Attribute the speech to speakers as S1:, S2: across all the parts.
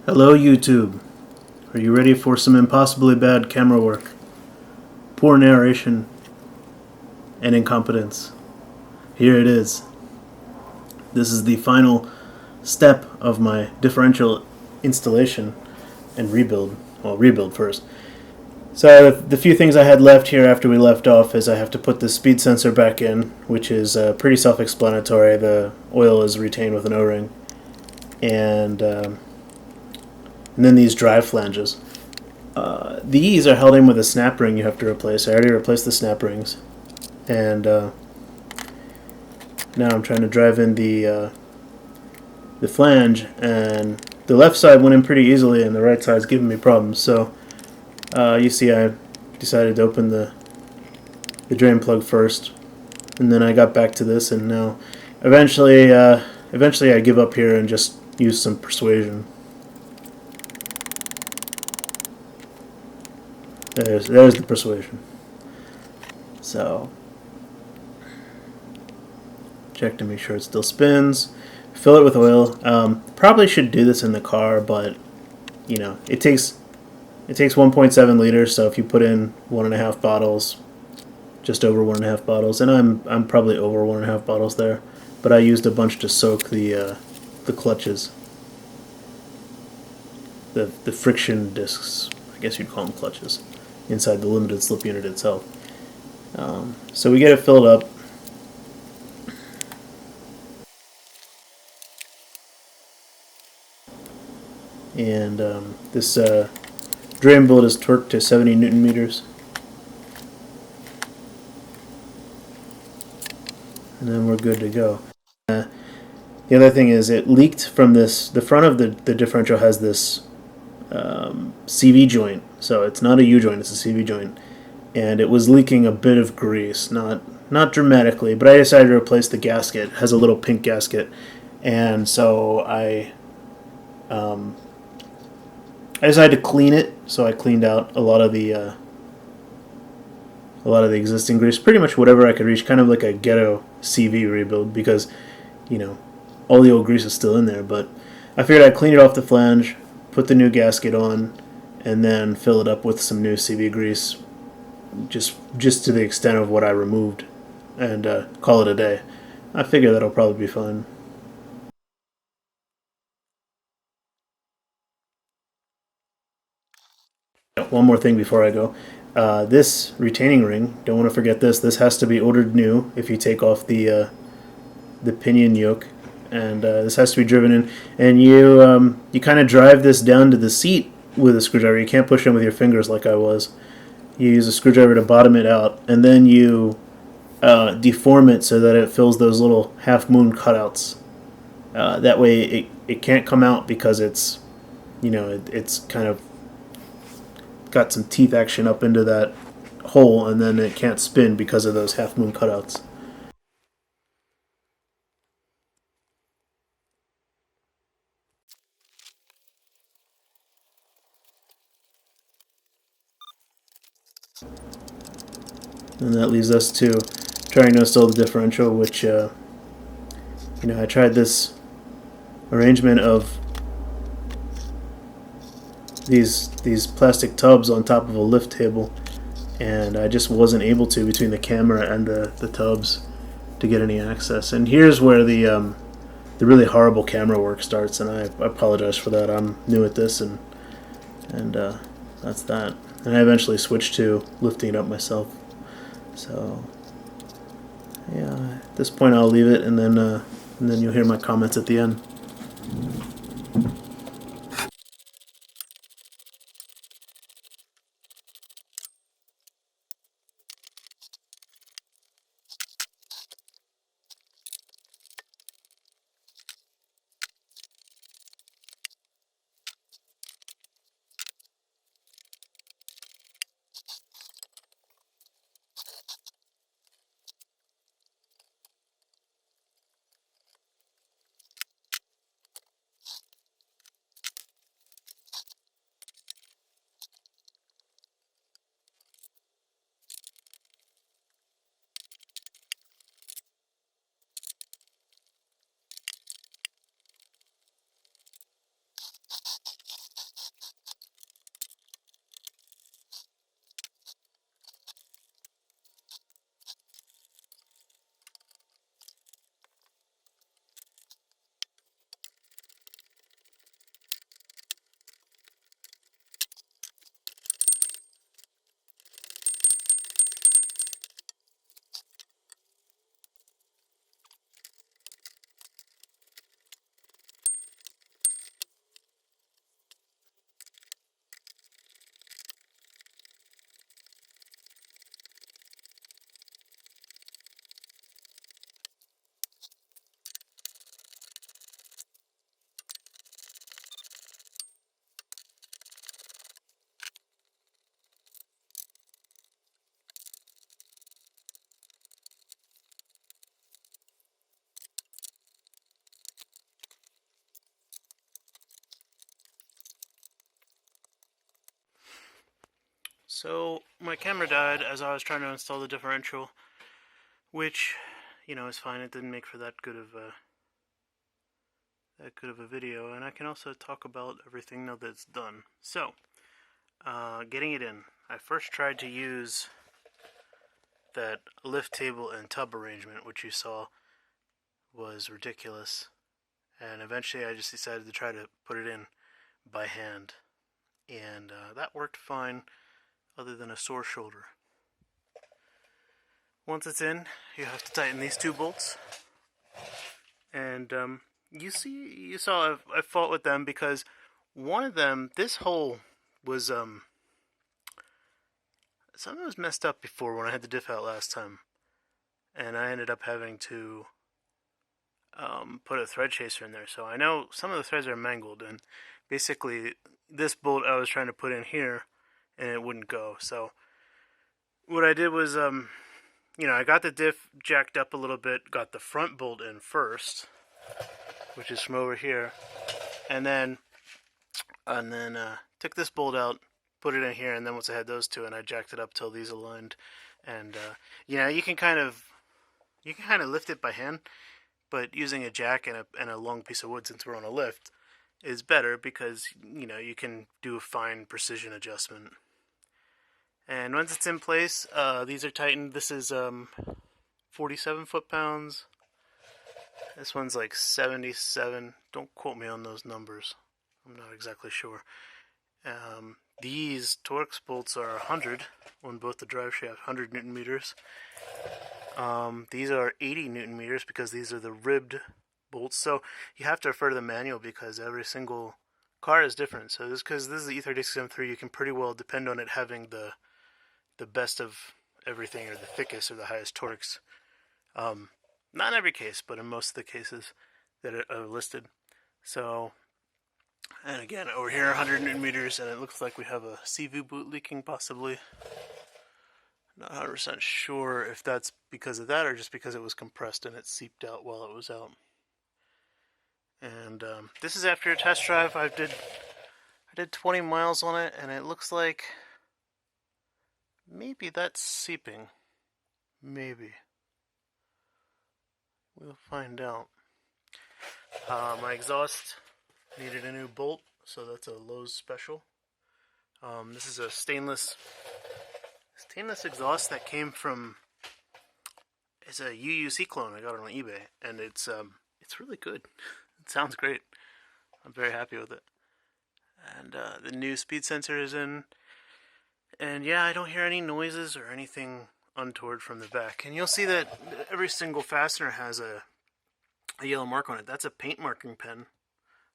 S1: Hello YouTube. Are you ready for some impossibly bad camera work, poor narration, and incompetence? Here it is. This is the final step of my differential installation and rebuild. Well, rebuild first. So the few things I had left here after we left off is I have to put the speed sensor back in, which is pretty self-explanatory. The oil is retained with an O-ring. And then these drive flanges. These are held in with a snap ring you have to replace. I already replaced the snap rings. And now I'm trying to drive in the flange, and the left side went in pretty easily and the right side's giving me problems. So you see I decided to open the drain plug first, and then I got back to this, and now eventually I give up here and just use some persuasion. There's the persuasion. So check to make sure it still spins. Fill it with oil. Probably should do this in the car, but you know it takes 1.7 liters. So if you put in 1.5 bottles, just over 1.5 bottles, and I'm probably over 1.5 bottles there. But I used a bunch to soak the clutches, the friction discs. I guess you'd call them clutches, inside the limited slip unit itself. So we get it filled up. And this drain bolt is torqued to 70 Newton meters. And then we're good to go. The other thing is it leaked from this. The front of the differential has this CV joint, so it's not a U joint, it's a CV joint, and it was leaking a bit of grease, not dramatically, but I decided to replace the gasket. It has a little pink gasket, and so I decided to clean it. So I cleaned out a lot of the existing grease, pretty much whatever I could reach, kind of like a ghetto CV rebuild, because you know all the old grease is still in there. But I figured I'd clean it off the flange, put the new gasket on, and then fill it up with some new CV grease, just to the extent of what I removed, and call it a day. I figure that'll probably be fine. One more thing before I go. This retaining ring, don't want to forget this. This has to be ordered new if you take off the pinion yoke, and this has to be driven in. And you kind of drive this down to the seat with a screwdriver. You can't push it with your fingers like I was. You use a screwdriver to bottom it out, and then you deform it so that it fills those little half moon cutouts. That way it can't come out, because it's it's kind of got some teeth action up into that hole, and then it can't spin because of those half moon cutouts. And that leaves us to trying to install the differential, which I tried this arrangement of these plastic tubs on top of a lift table, and I just wasn't able to, between the camera and the tubs, to get any access. And here's where the really horrible camera work starts, and I apologize for that. I'm new at this, and that's that. And I eventually switched to lifting it up myself. So yeah, at this point I'll leave it, and then you'll hear my comments at the end. So my camera died as I was trying to install the differential, which, you know, is fine. It didn't make for that good of a video, and I can also talk about everything now that it's done. So, getting it in. I first tried to use that lift table and tub arrangement, which you saw was ridiculous, and eventually I just decided to try to put it in by hand, and that worked fine, other than a sore shoulder. Once it's in, you have to tighten these two bolts, and you saw I fought with them because one of them, this hole was something was messed up before when I had the diff out last time, and I ended up having to put a thread chaser in there. So I know some of the threads are mangled, and basically this bolt I was trying to put in here, and it wouldn't go. So what I did was, you know, I got the diff jacked up a little bit, got the front bolt in first, which is from over here, and then took this bolt out, put it in here, and then once I had those two, and I jacked it up till these aligned, and you know, you can kind of lift it by hand, but using a jack and a long piece of wood, since we're on a lift, is better because, you know, you can do a fine precision adjustment. And once it's in place, these are tightened. This is 47 foot-pounds. This one's like 77. Don't quote me on those numbers. I'm not exactly sure. These Torx bolts are 100 on both the drive shaft, 100 Newton meters. These are 80 Newton meters because these are the ribbed bolts. So you have to refer to the manual because every single car is different. So because this is the E36 M3, you can pretty well depend on it having the best of everything, or the thickest or the highest torques. Not in every case, but in most of the cases that are listed. So, and again, over here 100 Newton meters, and it looks like we have a CV boot leaking possibly. Not 100% sure if that's because of that or just because it was compressed and it seeped out while it was out. And this is after a test drive. I did 20 miles on it, and it looks like maybe that's seeping. Maybe. We'll find out. My exhaust needed a new bolt, so that's a Lowe's special. This is a stainless exhaust that came from, it's a UUC clone. I got it on eBay, and it's really good. It sounds great. I'm very happy with it. And the new speed sensor is in, and yeah, I don't hear any noises or anything untoward from the back. And you'll see that every single fastener has a yellow mark on it. That's a paint marking pen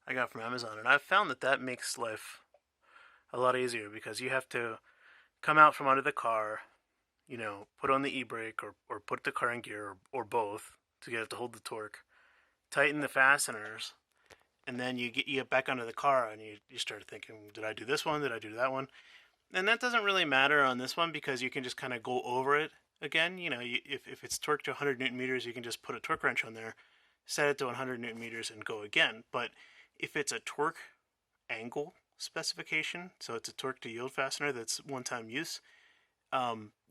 S1: I got from Amazon, and I've found that makes life a lot easier because you have to come out from under the car, you know, put on the e-brake or put the car in gear or both to get it to hold the torque, tighten the fasteners, and then you get back under the car and you start thinking, did I do this one? Did I do that one? And that doesn't really matter on this one because you can just kind of go over it again. You know, if it's torqued to 100 Newton meters, you can just put a torque wrench on there, set it to 100 Newton meters, and go again. But if it's a torque angle specification, so it's a torque to yield fastener that's one-time use,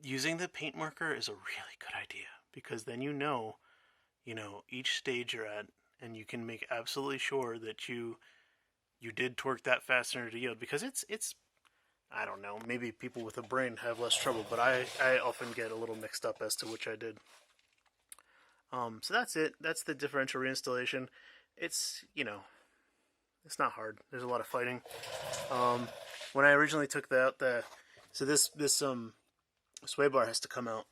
S1: using the paint marker is a really good idea because then you know each stage you're at, and you can make absolutely sure that you did torque that fastener to yield, because it's I don't know, maybe people with a brain have less trouble, but I often get a little mixed up as to which I did. So that's it. That's the differential reinstallation. It's, you know, it's not hard. There's a lot of fighting. When I originally took so this sway bar has to come out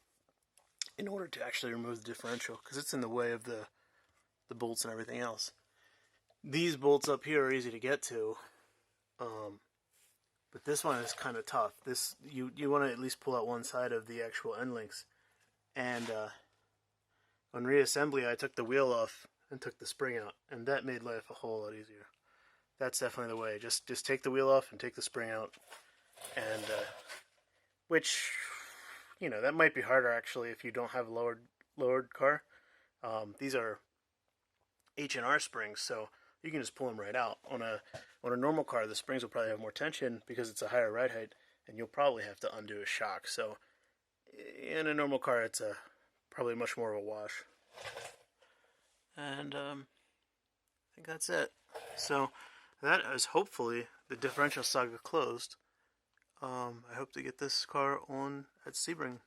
S1: in order to actually remove the differential because it's in the way of the bolts and everything else. These bolts up here are easy to get to, but this one is kind of tough. This you want to at least pull out one side of the actual end links, and on reassembly I took the wheel off and took the spring out, and that made life a whole lot easier. That's definitely the way. Just take the wheel off and take the spring out, and which, you know, that might be harder actually if you don't have a lowered car. These are H&R springs, so you can just pull them right out. On a normal car, the springs will probably have more tension because it's a higher ride height, and you'll probably have to undo a shock. So in a normal car, it's probably much more of a wash. And I think that's it. So that is hopefully the differential saga closed. I hope to get this car on at Sebring.